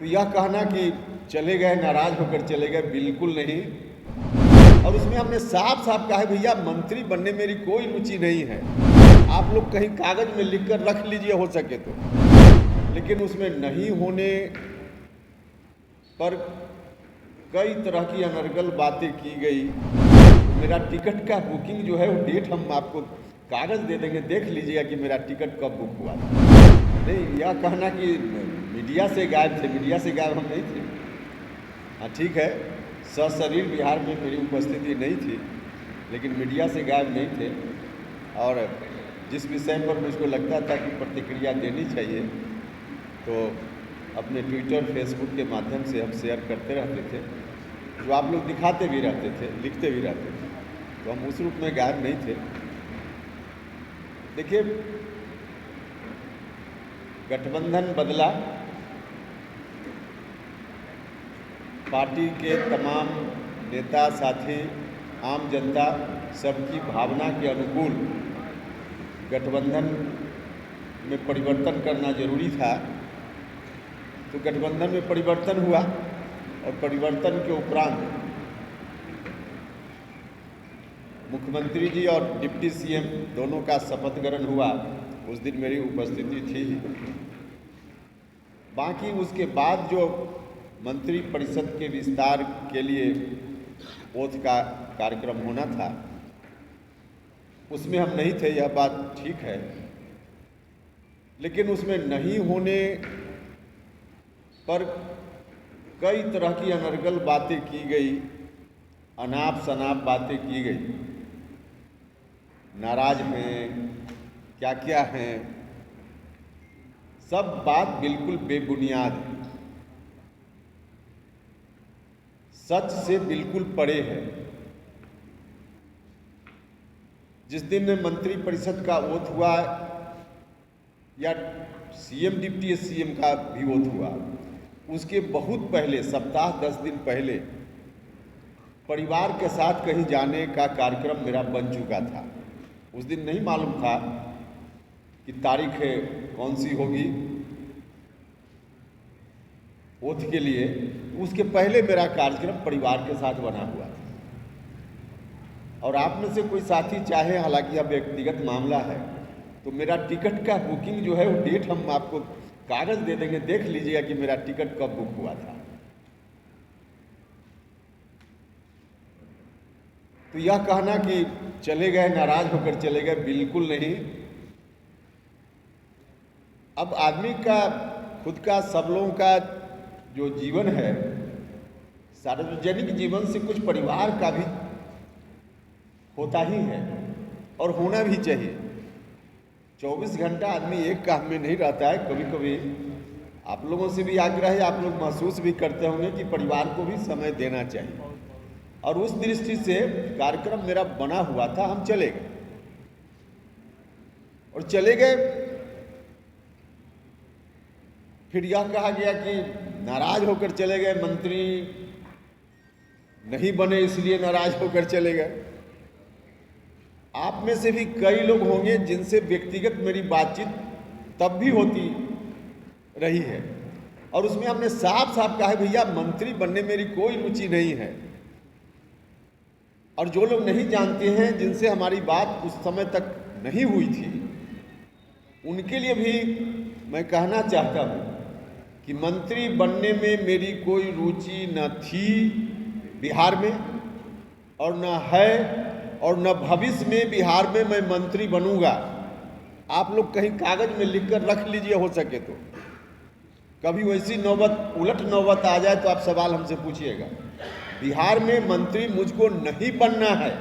तो यह कहना कि चले गए, नाराज होकर चले गए, बिल्कुल नहीं। और उसमें हमने साफ साफ कहा है, भैया मंत्री बनने मेरी कोई रुचि नहीं है। आप लोग कहीं कागज में लिखकर रख लीजिए हो सके तो, लेकिन उसमें नहीं होने पर कई तरह की अनर्गल बातें की गई। मेरा टिकट का बुकिंग जो है वो डेट हम आपको कागज दे देंगे, देख लीजिएगा कि मेरा टिकट कब बुक हुआ था। नहीं, यह कहना कि मीडिया से गायब थे, मीडिया से गायब हम नहीं थे। हाँ ठीक है, सशरीर बिहार में मेरी उपस्थिति नहीं थी, लेकिन मीडिया से गायब नहीं थे। और जिस विषय पर मुझको लगता था कि प्रतिक्रिया देनी चाहिए तो अपने ट्विटर फेसबुक के माध्यम से हम शेयर करते रहते थे, जो आप लोग दिखाते भी रहते थे, लिखते भी रहते थे, तो हम उस रूप में गायब नहीं थे। देखिए, गठबंधन बदला, पार्टी के तमाम नेता साथी, आम जनता सबकी भावना के अनुकूल गठबंधन में परिवर्तन करना जरूरी था। तो गठबंधन में परिवर्तन हुआ और परिवर्तन के उपरांत मुख्यमंत्री जी और डिप्टी सीएम दोनों का शपथ ग्रहण हुआ। उस दिन मेरी उपस्थिति थी। बाकी उसके बाद जो मंत्री परिषद के विस्तार के लिए ओथ का कार्यक्रम होना था, उसमें हम नहीं थे, यह बात ठीक है। लेकिन उसमें नहीं होने पर कई तरह की अनर्गल बातें की गई, अनाप शनाप बातें की गई। नाराज हैं, क्या क्या हैं, सब बात बिल्कुल बेबुनियाद है, सच से बिल्कुल परे है। जिस दिन मंत्री परिषद का ओथ हुआ या सीएम डिप्टी सीएम का भी ओथ हुआ, उसके बहुत पहले, सप्ताह 10 दिन पहले परिवार के साथ कहीं जाने का कार्यक्रम मेरा बन चुका था। उस दिन नहीं मालूम था कि तारीख कौन सी होगी ओथ के लिए। उसके पहले मेरा कार्यक्रम परिवार के साथ बना हुआ था। और आप में से कोई साथी चाहे, हालांकि यह व्यक्तिगत मामला है, तो मेरा टिकट का बुकिंग जो है वो डेट हम आपको कागज दे देंगे, देख लीजिएगा कि मेरा टिकट कब बुक हुआ था। तो यह कहना कि चले गए, नाराज होकर चले गए, बिल्कुल नहीं। अब आदमी का खुद का, सब लोगों का जो जीवन है, सार्वजनिक जीवन से कुछ परिवार का भी होता ही है और होना भी चाहिए। 24 घंटा आदमी एक काम में नहीं रहता है। कभी कभी आप लोगों से भी आग्रह है, आप लोग महसूस भी करते होंगे कि परिवार को भी समय देना चाहिए। और उस दृष्टि से कार्यक्रम मेरा बना हुआ था, हम चले गए। और चले गए, फिर यह कहा गया कि नाराज होकर चले गए, मंत्री नहीं बने इसलिए नाराज होकर चले गए। आप में से भी कई लोग होंगे जिनसे व्यक्तिगत मेरी बातचीत तब भी होती रही है, और उसमें हमने साफ साफ कहा है, भैया मंत्री बनने मेरी कोई रुचि नहीं है। और जो लोग नहीं जानते हैं, जिनसे हमारी बात उस समय तक नहीं हुई थी, उनके लिए भी मैं कहना चाहता हूँ कि मंत्री बनने में मेरी कोई रुचि न थी बिहार में, और न है, और न भविष्य में बिहार में मैं मंत्री बनूंगा। आप लोग कहीं कागज में लिखकर रख लीजिए हो सके तो। कभी वैसी नौबत, उलट नौबत आ जाए तो आप सवाल हमसे पूछिएगा। बिहार में मंत्री मुझको नहीं बनना है।